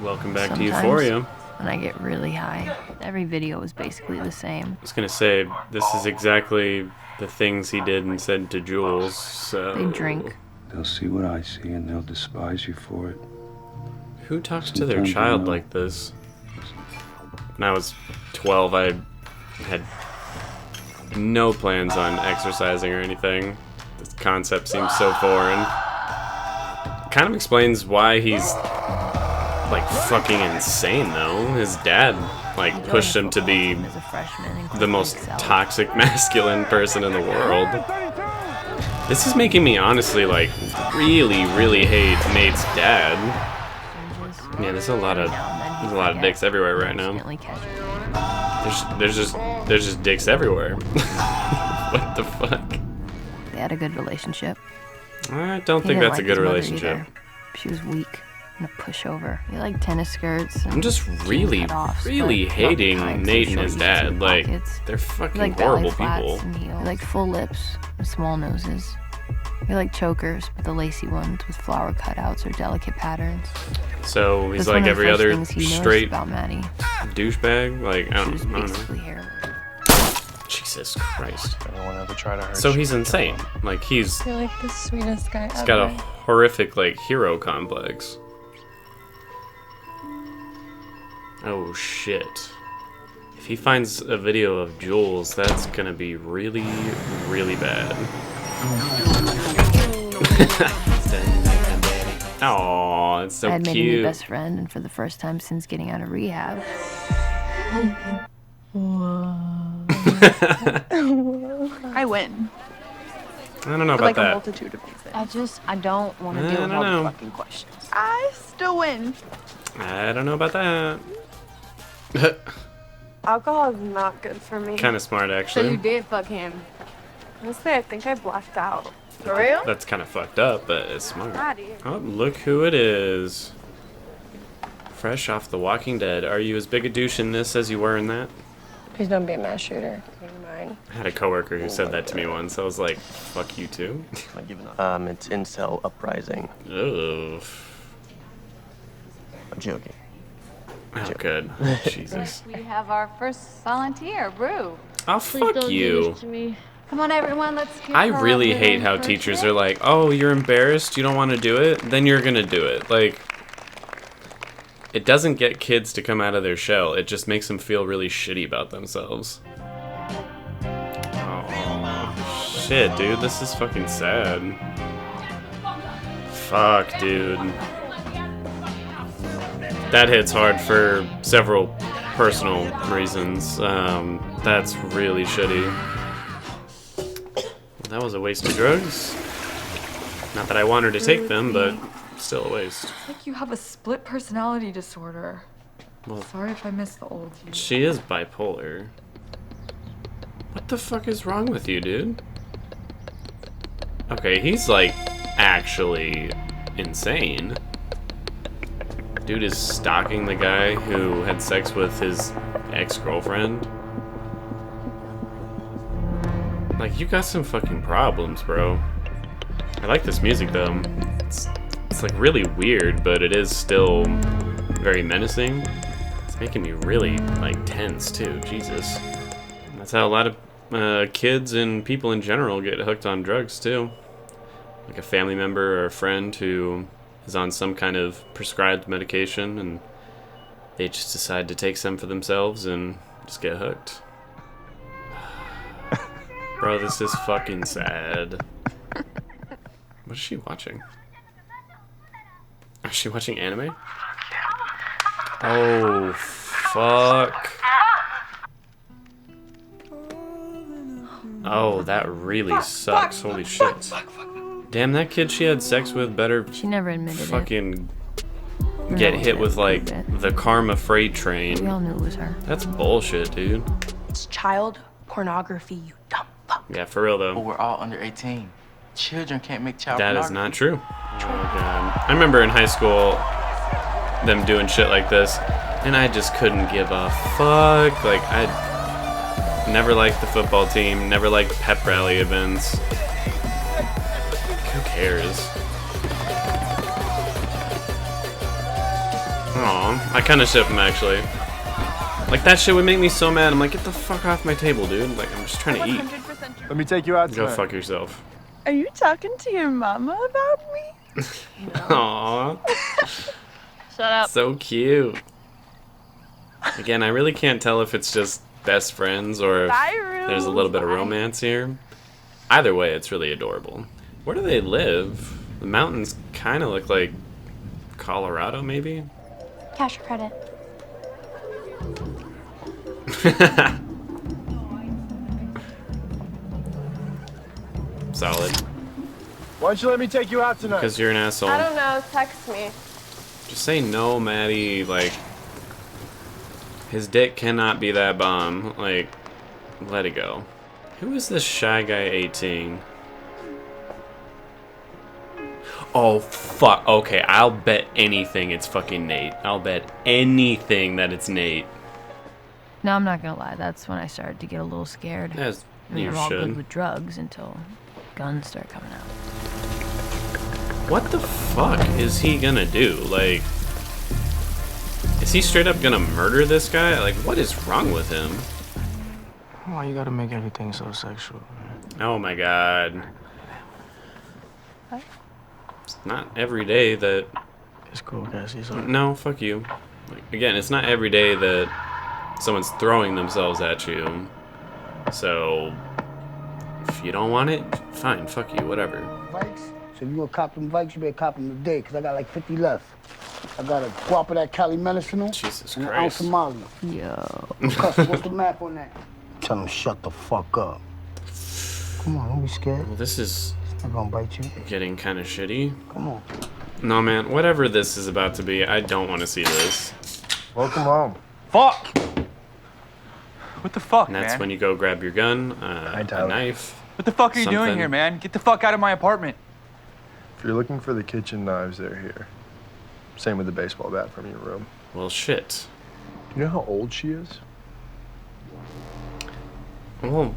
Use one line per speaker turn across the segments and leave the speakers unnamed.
Welcome back to
Sometimes,
Euphoria.
when I get really high, every video is basically the same.
I was gonna say, this is exactly the things he did and said to Jules, so...
They drink.
They'll see what I see and they'll despise you for it.
Who talks to their
Sometimes
child
I know.
like this? When I was 12, I had no plans on exercising or anything. This concept seems so foreign. Kind of explains why he's like fucking insane though. His dad like pushed him to be
As a freshman in
the most
Excel.
toxic masculine person in the world. This is making me honestly like really hate Nate's dad. Yeah, there's a lot of dicks everywhere right now.
Instantly catch it.
There's just dicks everywhere. What the fuck?
They had a good relationship.
I don't
He
think
didn't
that's a
like
good
his mother
relationship.
either. She was weak and a pushover. He liked tennis skirts. And
I'm just really
cutoffs,
really
but
hating
not the
Nate
kinds
and his
with shorties
dad.
and
Like,
pockets.
they're
He
fucking
liked ballet
horrible
flats
people.
and heels. He liked full lips and small noses. He liked chokers, but the lacy ones with flower cutouts or delicate patterns.
So he's
That's one
like
of the
every
first
other
things he noticed
straight
about Maddie.
douchebag. Like, I
She was
don't know.
basically heroin.
Jesus Christ.
Anyone ever try to hurt
So
you?
he's insane. Like he's
You're like the sweetest guy ever.
got a horrific like hero complex. Oh shit. If he finds a video of Jules, that's gonna be really, really bad. Aw, it's so
I had made a new
cute.
best friend, and for the first time since getting out of rehab,
I win.
I don't know
For
about
like a
that.
multitude of reasons.
I don't want to
I
deal
don't
with all
know.
the fucking questions.
I still win.
I don't know about that.
Alcohol is not good for me.
Kind of smart,
So you
actually.
did fuck him.
Honestly, I think I blacked out.
For real?
That's kind of fucked up, but it's smart.
Maddie.
Oh, look who it is. Fresh off The Walking Dead. Are you as big a douche in this as you were in that?
Please don't be a mass shooter. Mine.
I had a coworker who said that to me once. I was like, fuck you too.
It's incel uprising.
Ugh.
I'm joking.
Oh, good. Jesus.
We have our first volunteer, Rue.
Oh, fuck you.
Come on, everyone, let's give
I
her
really
a
hate
little
how teachers are
encouragement.
like, oh, you're embarrassed, you don't want to do it, then you're gonna do it. Like, it doesn't get kids to come out of their shell. It just makes them feel really shitty about themselves. Oh, shit, dude, this is fucking sad. Fuck, dude. That hits hard for several personal reasons. That's really shitty. That was a waste of drugs. Not that I wanted to take them, but still a waste.
It's like you have a split personality disorder.
Well,
Sorry if I missed the old you.
she is bipolar. What the fuck is wrong with you, dude? Okay, he's like actually insane. Dude is stalking the guy who had sex with his ex-girlfriend. Like, you got some fucking problems, bro. I like this music, though. It's like really weird, but it is still very menacing. It's making me really, like, tense, too. Jesus. That's how a lot of kids and people in general get hooked on drugs, too. Like a family member or a friend who is on some kind of prescribed medication, and they just decide to take some for themselves and just get hooked. Bro, this is fucking sad. What is she watching? Is she watching anime? Oh, fuck. Oh, that really sucks. Holy shit. Damn, that kid she had sex with better
she never admitted
fucking
it.
get
No,
hit with, like,
prove it.
the karma freight
We
train.
all knew it was her.
That's bullshit, dude.
It's child pornography, you dumb fuck.
Yeah, for real,
But
though.
we're all under 18. Children can't make child
That is
pornography.
not true. Oh, God. I remember in high school them doing shit like this, and I just couldn't give a fuck. Like, I never liked the football team, never liked pep rally events. Who cares? Aw, I kind of ship him actually. Like that shit would make me so mad. I'm like, get the fuck off my table, dude. Like I'm just trying to eat.
Let me take you out
Go
tonight.
fuck yourself.
Are you talking to your mama about me?
Aw,
Shut up.
so cute. Again, I really can't tell if it's just best friends or if
Bye, Rue.
there's a little bit of romance here. Either way, it's really adorable. Where do they live? The mountains kind of look like Colorado, maybe?
Cash or credit?
Solid.
Why don't you let me take you out tonight?
Because you're an asshole.
I don't know. Text me.
Just say no, Maddie. Like, his dick cannot be that bomb. Like, let it go. Who is this Shy Guy 18? Oh, fuck. Okay, I'll bet anything it's fucking Nate. I'll bet anything that it's Nate.
No, I'm not gonna lie. That's when I started to get a little scared.
As
I mean,
you
we're all good
should.
with drugs until guns start coming out.
What the fuck is he gonna do? Like, is he straight up gonna murder this guy? Like, what is wrong with him?
Why you gotta make everything so sexual?
Oh my god. It's not every day that...
It's cool, Cassie. So
No, fuck you. Like, again, it's not every day that someone's throwing themselves at you. So, if you don't want it, fine, fuck you, whatever.
Vikes? So if you gonna cop them Vikes, you better cop them today, because I got like 50 left. I got a guap of that Cali medicinal
Jesus
and an ounce
Christ.
of Molly.
Yo.
Custom, what's the map on that? Tell them shut the fuck up. Come on, don't be scared.
Well, this is
It's not gonna bite you.
getting kind of shitty.
Come on.
No, man, whatever this is about to be, I don't want to see this.
Welcome home.
fuck. What the fuck,
And that's
man?
when you go grab your gun, a
Tyler.
knife.
What the fuck are you
something.
doing here, man? Get the fuck out of my apartment.
If you're looking for the kitchen knives, they're here. Same with the baseball bat from your room.
Well, shit.
You know how old she is?
Well,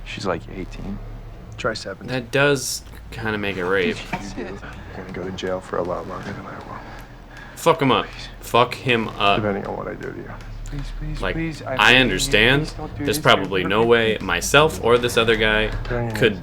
She's like 18. Try 17.
that does kind of make it rape.
You're gonna go to jail for a lot longer than I will.
Fuck him up. Fuck him up.
Depending on what I do to you.
Please, please,
Like,
please.
I understand. There's probably no way myself or this other guy could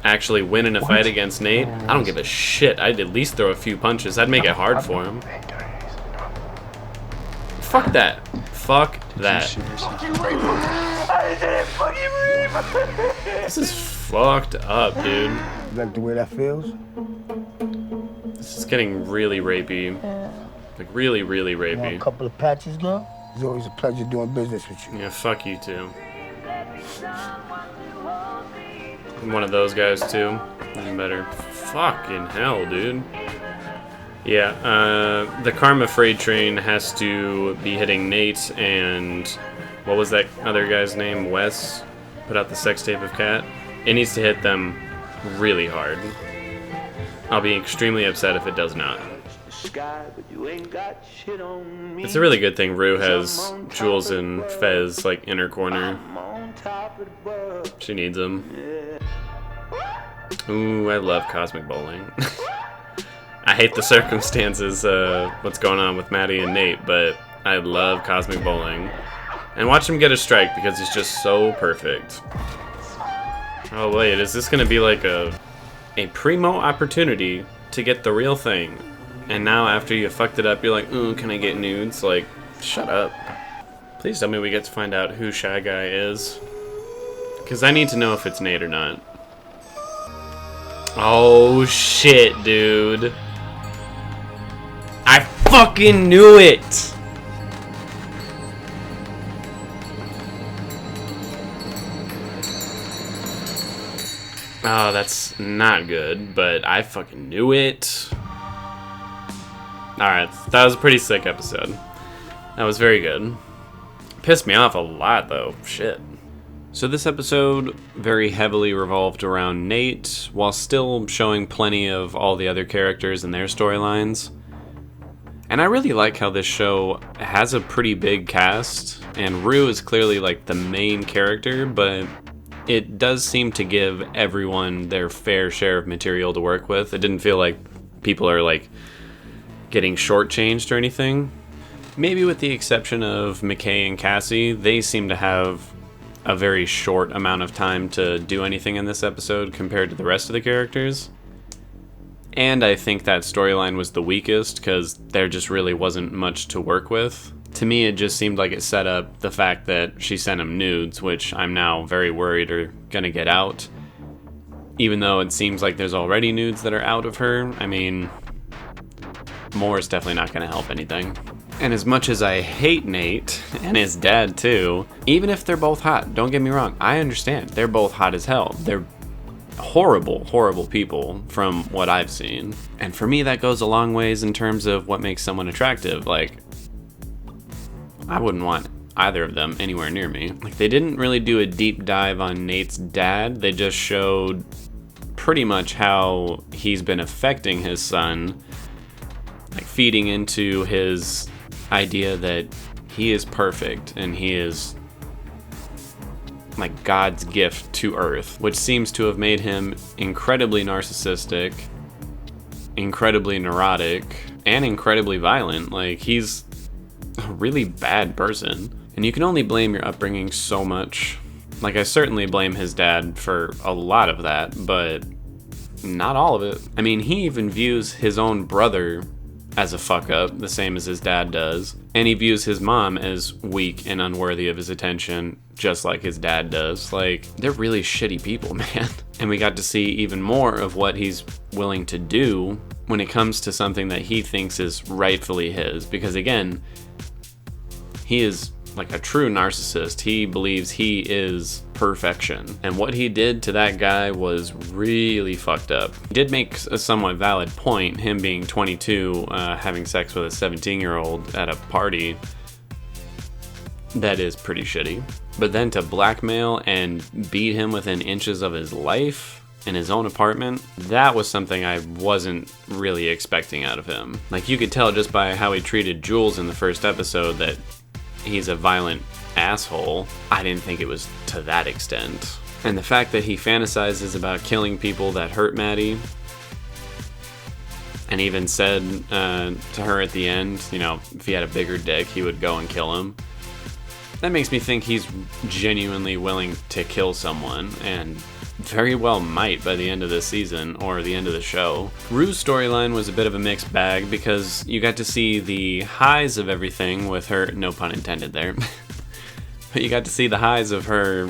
actually win in a fight against Nate. I don't give a shit. I'd at least throw a few punches. I'd make it hard for him. Fuck that. Fuck that. This is fucked up, dude.
You like the way that feels?
This is getting really rapey. Like, really, really
You want a
rapey.
couple of patches, girl? It's always a pleasure doing business with you.
Yeah, fuck you too. I'm one of those guys too. Even better. Fucking hell, dude. Yeah, the Karma Freight Train has to be hitting Nate and what was that other guy's name? Wes? Put out the sex tape of Kat. It needs to hit them really hard. I'll be extremely upset if it does not. It's a really good thing Rue has Jules and Fez like in her corner. She needs them. Ooh, I love Cosmic Bowling. I hate the circumstances, what's going on with Maddie and Nate, but I love Cosmic Bowling. And watch him get a strike because he's just so perfect. Oh wait, is this gonna be like a primo opportunity to get the real thing? And now after you fucked it up, you're like, ooh, can I get nudes? Like, shut up. Please tell me we get to find out who Shy Guy is. Because I need to know if it's Nate or not. Oh shit, dude. I fucking knew it! Oh, that's not good, but I fucking knew it. Alright, that was a pretty sick episode. That was very good. Pissed me off a lot, though. Shit. So this episode very heavily revolved around Nate, while still showing plenty of all the other characters and their storylines. And I really like how this show has a pretty big cast, and Rue is clearly like the main character, but it does seem to give everyone their fair share of material to work with. It didn't feel like people are like getting shortchanged or anything. Maybe with the exception of McKay and Cassie, they seem to have a very short amount of time to do anything in this episode compared to the rest of the characters. And I think that storyline was the weakest because there just really wasn't much to work with. To me, it just seemed like it set up the fact that she sent him nudes, which I'm now very worried are gonna get out. Even though it seems like there's already nudes that are out of her, I mean, more is definitely not gonna help anything. And as much as I hate Nate, and his dad too, even if they're both hot, don't get me wrong, I understand. They're both hot as hell. They're horrible, horrible people from what I've seen. And for me, that goes a long ways in terms of what makes someone attractive. Like, I wouldn't want either of them anywhere near me. Like, they didn't really do a deep dive on Nate's dad. They just showed pretty much how he's been affecting his son, like feeding into his idea that he is perfect and he is like God's gift to Earth, which seems to have made him incredibly narcissistic, incredibly neurotic, and incredibly violent. Like, he's a really bad person. And you can only blame your upbringing so much. Like, I certainly blame his dad for a lot of that, but not all of it. I mean, he even views his own brother as a fuck up, the same as his dad does. And he views his mom as weak and unworthy of his attention, just like his dad does. Like, they're really shitty people, man. And we got to see even more of what he's willing to do when it comes to something that he thinks is rightfully his. Because again, he is like a true narcissist. He believes he is perfection. And what he did to that guy was really fucked up. He did make a somewhat valid point, him being 22, having sex with a 17-year-old at a party. That is pretty shitty. But then to blackmail and beat him within inches of his life in his own apartment, that was something I wasn't really expecting out of him. Like, you could tell just by how he treated Jules in the first episode that he's a violent asshole. I didn't think it was to that extent. And the fact that he fantasizes about killing people that hurt Maddie, and even said to her at the end, you know, if he had a bigger dick, he would go and kill him. That makes me think he's genuinely willing to kill someone, and very well might by the end of this season or the end of the show. Rue's storyline was a bit of a mixed bag because you got to see the highs of everything with her, no pun intended there, but you got to see the highs of her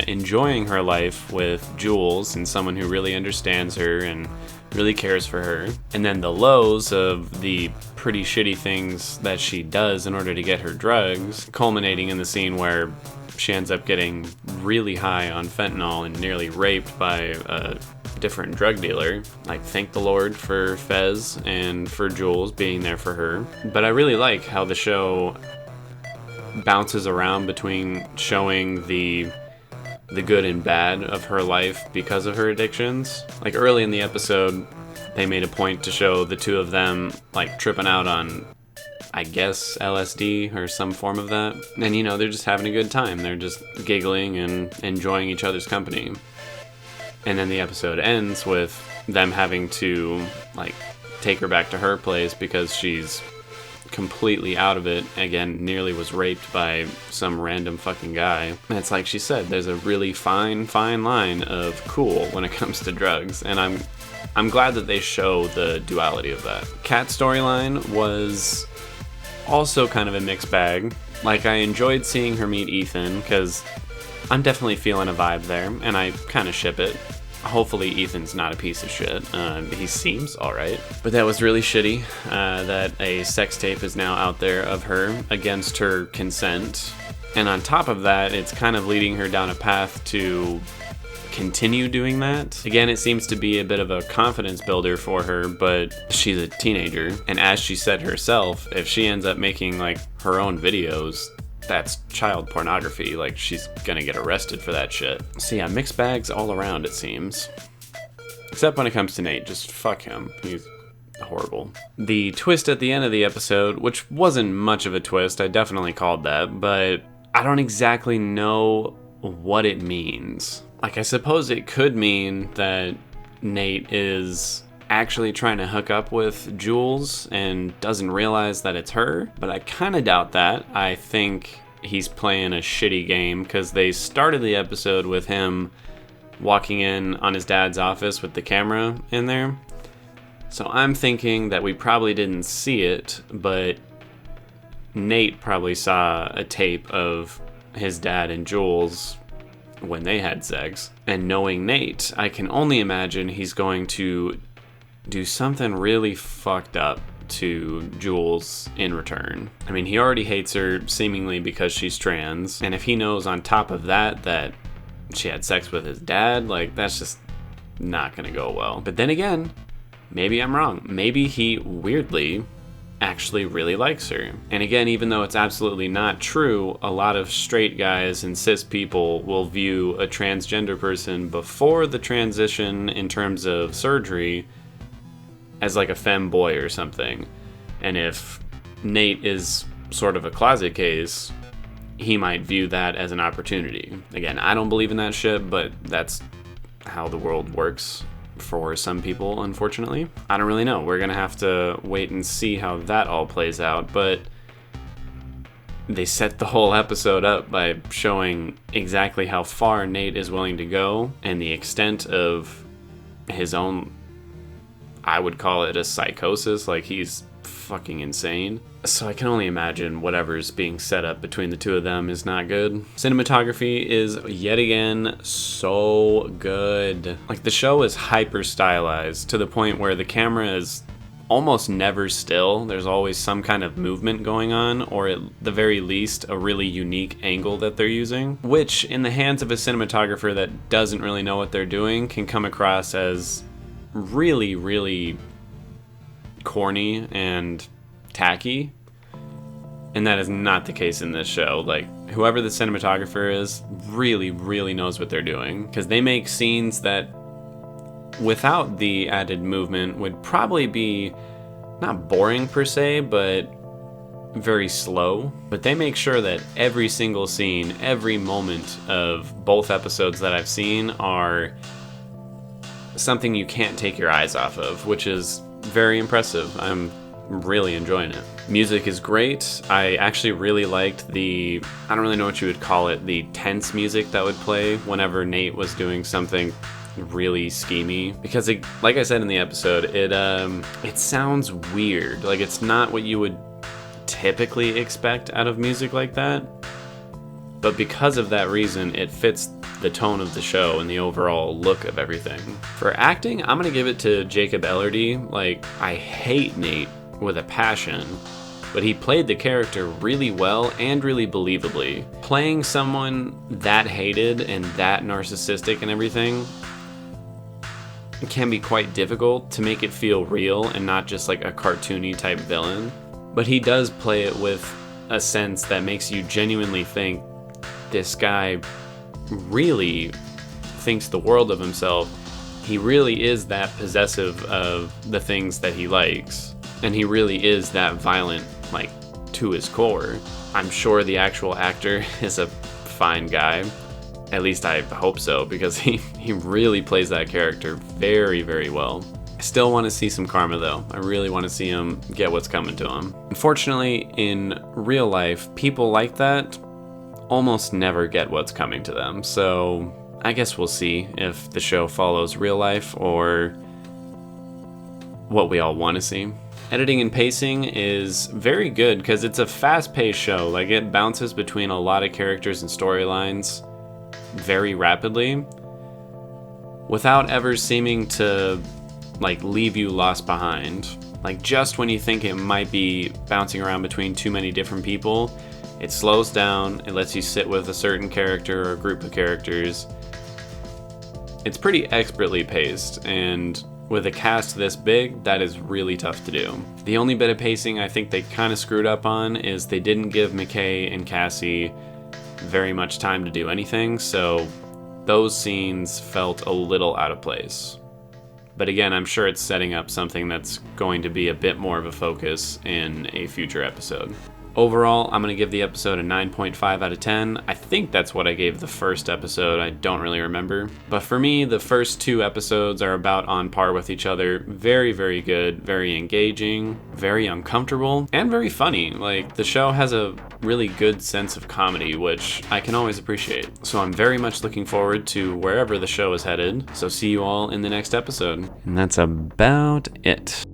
enjoying her life with Jules and someone who really understands her and really cares for her. And then the lows of the pretty shitty things that she does in order to get her drugs, culminating in the scene where she ends up getting really high on fentanyl and nearly raped by a different drug dealer. Like, thank the Lord for Fez and for Jules being there for her. But I really like how the show bounces around between showing the good and bad of her life because of her addictions. Like, early in the episode, they made a point to show the two of them like tripping out on, I guess, LSD or some form of that. And, you know, they're just having a good time. They're just giggling and enjoying each other's company. And then the episode ends with them having to, like, take her back to her place because she's completely out of it. Again, nearly was raped by some random fucking guy. And it's like she said, there's a really fine line of cool when it comes to drugs. And I'm glad that they show the duality of that. Kat's storyline was also kind of a mixed bag. Like, I enjoyed seeing her meet Ethan because I'm definitely feeling a vibe there, and I kind of ship it. Hopefully Ethan's not a piece of shit. He seems alright. But that was really shitty that a sex tape is now out there of her against her consent. And on top of that, it's kind of leading her down a path to continue doing that. Again, it seems to be a bit of a confidence builder for her, but she's a teenager. And as she said herself, if she ends up making like her own videos, that's child pornography. Like, she's gonna get arrested for that shit. So yeah, mixed bags all around, it seems. Except when it comes to Nate, just fuck him. He's horrible. The twist at the end of the episode, which wasn't much of a twist, I definitely called that, but I don't exactly know what it means. Like, I suppose it could mean that Nate is actually trying to hook up with Jules and doesn't realize that it's her, but I kind of doubt that. I think he's playing a shitty game because they started the episode with him walking in on his dad's office with the camera in there. So I'm thinking that we probably didn't see it, but Nate probably saw a tape of his dad and Jules when they had sex. And knowing Nate, I can only imagine he's going to do something really fucked up to Jules in return. I mean, he already hates her seemingly because she's trans, and if he knows on top of that that she had sex with his dad, like, that's just not gonna go well. But then again, maybe I'm wrong. Maybe he weirdly actually really likes her. And again, even though it's absolutely not true, a lot of straight guys and cis people will view a transgender person before the transition in terms of surgery as like a femboy or something. And if Nate is sort of a closet case, he might view that as an opportunity. Again, I don't believe in that shit, but that's how the world works for some people, unfortunately. I don't really know. We're gonna have to wait and see how that all plays out, but they set the whole episode up by showing exactly how far Nate is willing to go and the extent of his own, I would call it a psychosis, like he's fucking insane. So I can only imagine whatever's being set up between the two of them is not good. Cinematography is yet again so good. Like, the show is hyper stylized to the point where the camera is almost never still. There's always some kind of movement going on, or at the very least a really unique angle that they're using, which in the hands of a cinematographer that doesn't really know what they're doing can come across as really, really corny and tacky, and that is not the case in this show. Like, whoever the cinematographer is really, really knows what they're doing, because they make scenes that without the added movement would probably be not boring per se, but very slow. But they make sure that every single scene, every moment of both episodes that I've seen are something you can't take your eyes off of, which is very impressive. I'm really enjoying it. Music is great. I actually really liked the, I don't really know what you would call it, the tense music that would play whenever Nate was doing something really schemy, because it, like I said in the episode, it sounds weird. Like, it's not what you would typically expect out of music like that, but because of that reason, it fits the tone of the show and the overall look of everything. For acting, I'm gonna give it to Jacob Elordi. Like, I hate Nate with a passion, but he played the character really well and really believably. Playing someone that hated and that narcissistic and everything can be quite difficult to make it feel real and not just like a cartoony type villain. But he does play it with a sense that makes you genuinely think this guy really thinks the world of himself. He really is that possessive of the things that he likes, and he really is that violent, like, to his core. I'm sure the actual actor is a fine guy. At least I hope so, because he really plays that character very, very well. I still want to see some karma, though. I really want to see him get what's coming to him. Unfortunately, in real life, people like that almost never get what's coming to them. So I guess we'll see if the show follows real life or what we all want to see. Editing and pacing is very good because it's a fast-paced show. Like, it bounces between a lot of characters and storylines very rapidly without ever seeming to, like, leave you lost behind. Like, just when you think it might be bouncing around between too many different people, it slows down, it lets you sit with a certain character or a group of characters. It's pretty expertly paced, and with a cast this big, that is really tough to do. The only bit of pacing I think they kind of screwed up on is they didn't give McKay and Cassie very much time to do anything, so those scenes felt a little out of place. But again, I'm sure it's setting up something that's going to be a bit more of a focus in a future episode. Overall, I'm going to give the episode a 9.5 out of 10. I think that's what I gave the first episode. I don't really remember. But for me, the first 2 episodes are about on par with each other. Very, very good, very engaging, very uncomfortable, and very funny. Like, the show has a really good sense of comedy, which I can always appreciate. So I'm very much looking forward to wherever the show is headed. So see you all in the next episode. And that's about it.